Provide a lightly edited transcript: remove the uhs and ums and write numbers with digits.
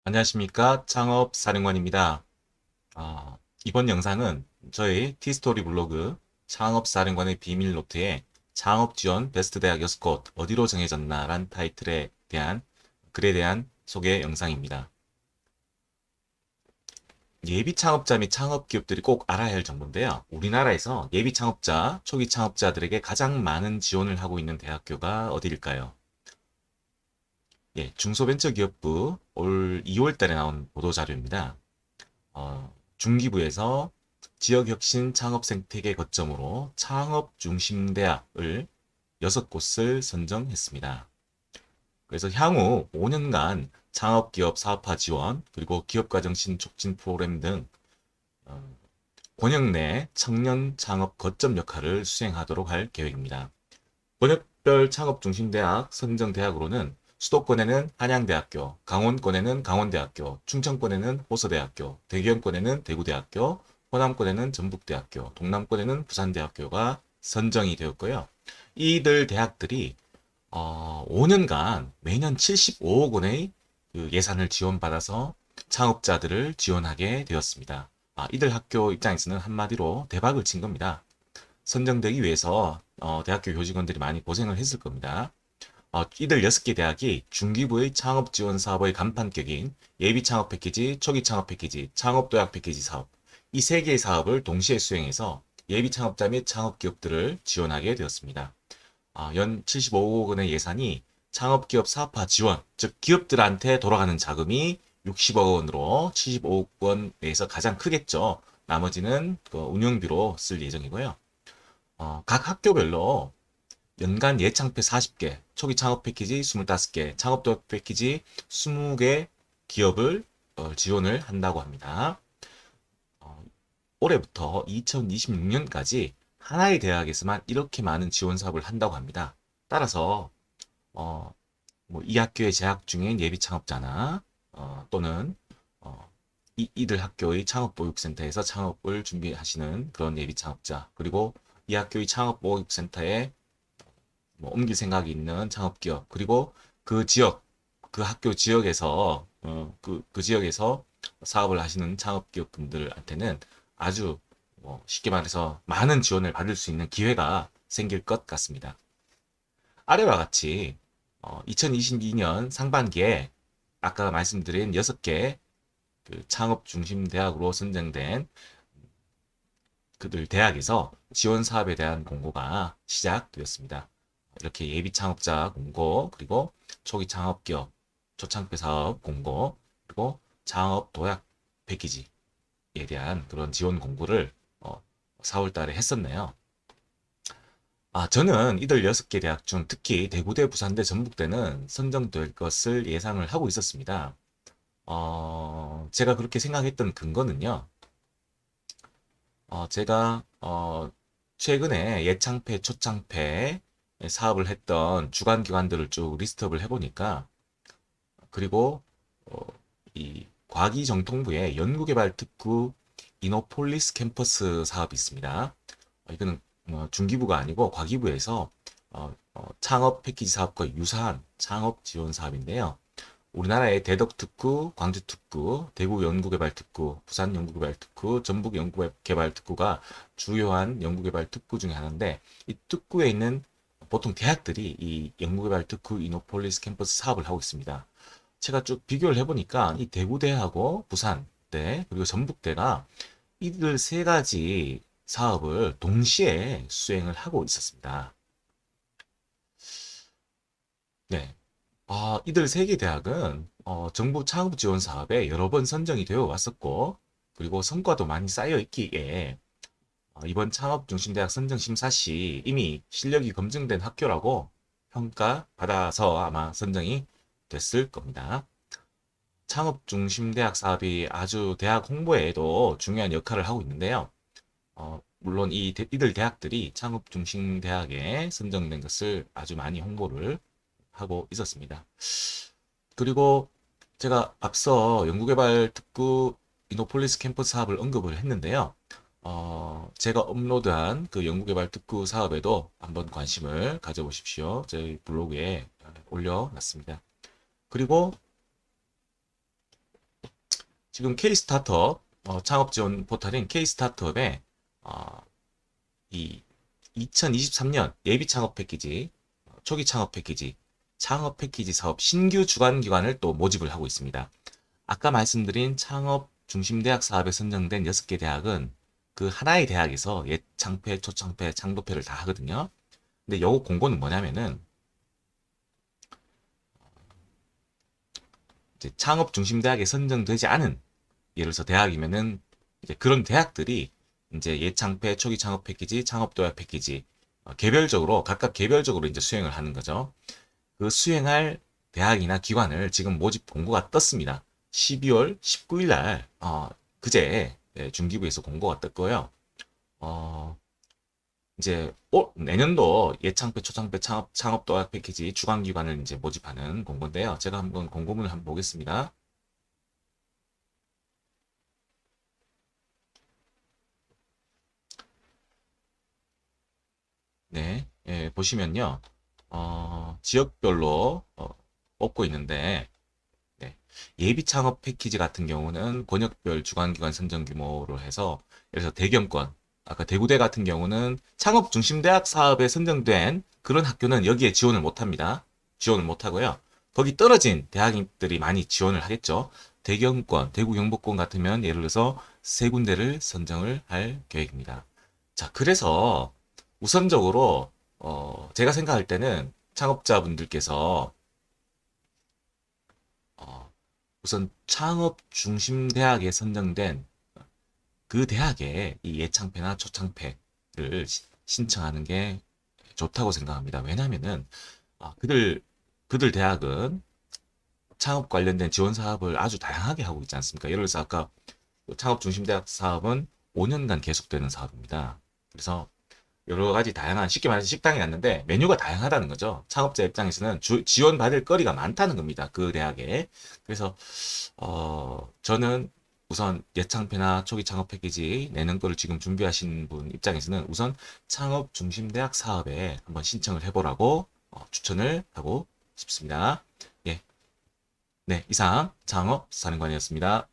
안녕하십니까. 창업사령관입니다. 이번 영상은 저희 티스토리 블로그 창업사령관의 비밀 노트에 창업 지원 베스트 대학 6곳 어디로 정해졌나 란 타이틀에 대한 글에 대한 소개 영상입니다. 예비 창업자 및 창업 기업들이 꼭 알아야 할 정보인데요. 우리나라에서 예비 창업자, 초기 창업자들에게 가장 많은 지원을 하고 있는 대학교가 어디일까요? 예, 중소벤처기업부 올 2월 달에 나온 보도자료입니다. 중기부에서 지역혁신 창업 생태계 거점으로 창업 중심 대학을 6곳을 선정했습니다. 그래서 향후 5년간 창업기업 사업화 지원, 그리고 기업가정신 촉진 프로그램 등 권역 내 청년 창업 거점 역할을 수행하도록 할 계획입니다. 권역별 창업 중심 대학 선정 대학으로는 수도권에는 한양대학교, 강원권에는 강원대학교, 충청권에는 호서대학교, 대구권에는 대구대학교, 호남권에는 전북대학교, 동남권에는 부산대학교가 선정이 되었고요. 이들 대학들이 5년간 매년 75억 원의 그 예산을 지원받아서 창업자들을 지원하게 되었습니다. 이들 학교 입장에서는 한마디로 대박을 친 겁니다. 선정되기 위해서 대학교 교직원들이 많이 고생을 했을 겁니다. 이들 6개 대학이 중기부의 창업 지원 사업의 간판격인 예비 창업 패키지, 초기 창업 패키지, 창업 도약 패키지 사업, 이 3개의 사업을 동시에 수행해서 예비 창업자 및 창업 기업들을 지원하게 되었습니다. 연 75억 원의 예산이 창업기업 사업화 지원, 즉 기업들한테 돌아가는 자금이 60억 원으로 75억 원에서 가장 크겠죠. 나머지는 그 운영비로 쓸 예정이고요. 각 학교별로 연간 예창패 40개, 초기 창업 패키지 25개, 창업도약 패키지 20개 기업을 지원을 한다고 합니다. 어, 올해부터 2026년까지 하나의 대학에서만 이렇게 많은 지원 사업을 한다고 합니다. 따라서 어, 뭐이 학교에 재학 중인 예비 창업자나 또는 이들 학교의 창업보육센터에서 창업을 준비하시는 그런 예비 창업자, 그리고 이 학교의 창업보육센터에 뭐 옮길 생각이 있는 창업기업, 그리고 그 지역, 그 학교 지역에서 그 지역에서 사업을 하시는 창업기업 분들한테는 아주 쉽게 말해서 많은 지원을 받을 수 있는 기회가 생길 것 같습니다. 아래와 같이 2022년 상반기에 아까 말씀드린 6개 그 창업 중심 대학으로 선정된 그들 대학에서 지원 사업에 대한 공고가 시작되었습니다. 이렇게 예비 창업자 공고, 그리고 초기 창업기업, 초창기 사업 공고, 그리고 창업 도약 패키지에 대한 그런 지원 공고를 4월 달에 했었네요. 저는 이들 6개 대학 중 특히 대구대, 부산대, 전북대는 선정될 것을 예상을 하고 있었습니다. 제가 그렇게 생각했던 근거는요. 제가 최근에 예창패, 초창패 사업을 했던 주간 기관들을 쭉 리스트업을 해보니까, 그리고 어, 이 과기정통부의 연구개발특구 이노폴리스 캠퍼스 사업이 있습니다. 이거는 중기부가 아니고 과기부에서 창업 패키지 사업과 유사한 창업 지원 사업인데요. 우리나라의 대덕특구, 광주특구, 대구연구개발특구, 부산연구개발특구, 전북연구개발특구가 주요한 연구개발특구 중에 하나인데, 이 특구에 있는 보통 대학들이 이 연구개발특구 이노폴리스 캠퍼스 사업을 하고 있습니다. 제가 쭉 비교를 해보니까 이 대구대하고 부산대, 그리고 전북대가 이들 세 가지 사업을 동시에 수행을 하고 있었습니다. 네. 이들 세 개 대학은 정부 창업 지원 사업에 여러 번 선정이 되어 왔었고, 그리고 성과도 많이 쌓여 있기에 이번 창업 중심 대학 선정 심사 시 이미 실력이 검증된 학교라고 평가받아서 아마 선정이 됐을 겁니다. 창업 중심 대학 사업이 아주 대학 홍보에도 중요한 역할을 하고 있는데요. 물론 이들 대학들이 창업 중심 대학에 선정된 것을 아주 많이 홍보를 하고 있었습니다. 그리고 제가 앞서 연구개발 특구 이노폴리스 캠퍼스 사업을 언급을 했는데요. 제가 업로드한 그 연구개발 특구 사업에도 한번 관심을 가져보십시오. 저희 블로그에 올려놨습니다. 그리고 지금 K-스타트업 창업 지원 포털인 K-스타트업에 이 2023년 예비 창업 패키지, 초기 창업 패키지, 창업 패키지 사업 신규 주관 기관을 또 모집을 하고 있습니다. 아까 말씀드린 창업 중심대학 사업에 선정된 6개 대학은 그 하나의 대학에서 예창패, 초창패, 창도패를 다 하거든요. 근데 요 공고는 뭐냐면은 이제 창업 중심대학에 선정되지 않은, 예를 들어서 대학이면은 이제 그런 대학들이 이제 예창패, 초기 창업 패키지, 창업도약 패키지 개별적으로 각각 개별적으로 이제 수행을 하는 거죠. 그 수행할 대학이나 기관을 지금 모집 공고가 떴습니다. 12월 19일 날 그제 중기부에서 공고가 떴고요. 어, 이제 내년도 예창패, 초창패, 창업도약 패키지 주관기관을 이제 모집하는 공고인데요. 제가 한번 공고문을 한번 보겠습니다. 네, 보시면요. 지역별로 뽑고 있는데 네, 예비 창업 패키지 같은 경우는 권역별 주관기관 선정 규모로 해서, 예를 들어서 대경권, 아까 대구대 같은 경우는 창업 중심 대학 사업에 선정된 그런 학교는 여기에 지원을 못 합니다. 지원을 못 하고요. 거기 떨어진 대학들이 많이 지원을 하겠죠. 대경권, 대구 경북권 같으면 예를 들어서 세 군데를 선정을 할 계획입니다. 자, 그래서 우선적으로 제가 생각할 때는 창업자분들께서 어, 우선 창업 중심 대학에 선정된 그 대학에 이 예창패나 초창패를 신청하는 게 좋다고 생각합니다. 왜냐하면은 그들 대학은 창업 관련된 지원 사업을 아주 다양하게 하고 있지 않습니까? 예를 들어서 아까 창업 중심 대학 사업은 5년간 계속되는 사업입니다. 그래서 여러 가지 다양한, 쉽게 말해서 식당이 났는데 메뉴가 다양하다는 거죠. 창업자 입장에서는 지원받을 거리가 많다는 겁니다. 그 대학에. 그래서 저는 우선 예창패나 초기 창업 패키지 내는 거를 지금 준비하신 분 입장에서는 우선 창업 중심 대학 사업에 한번 신청을 해보라고 추천을 하고 싶습니다. 예. 네, 이상 창업 사령관이었습니다.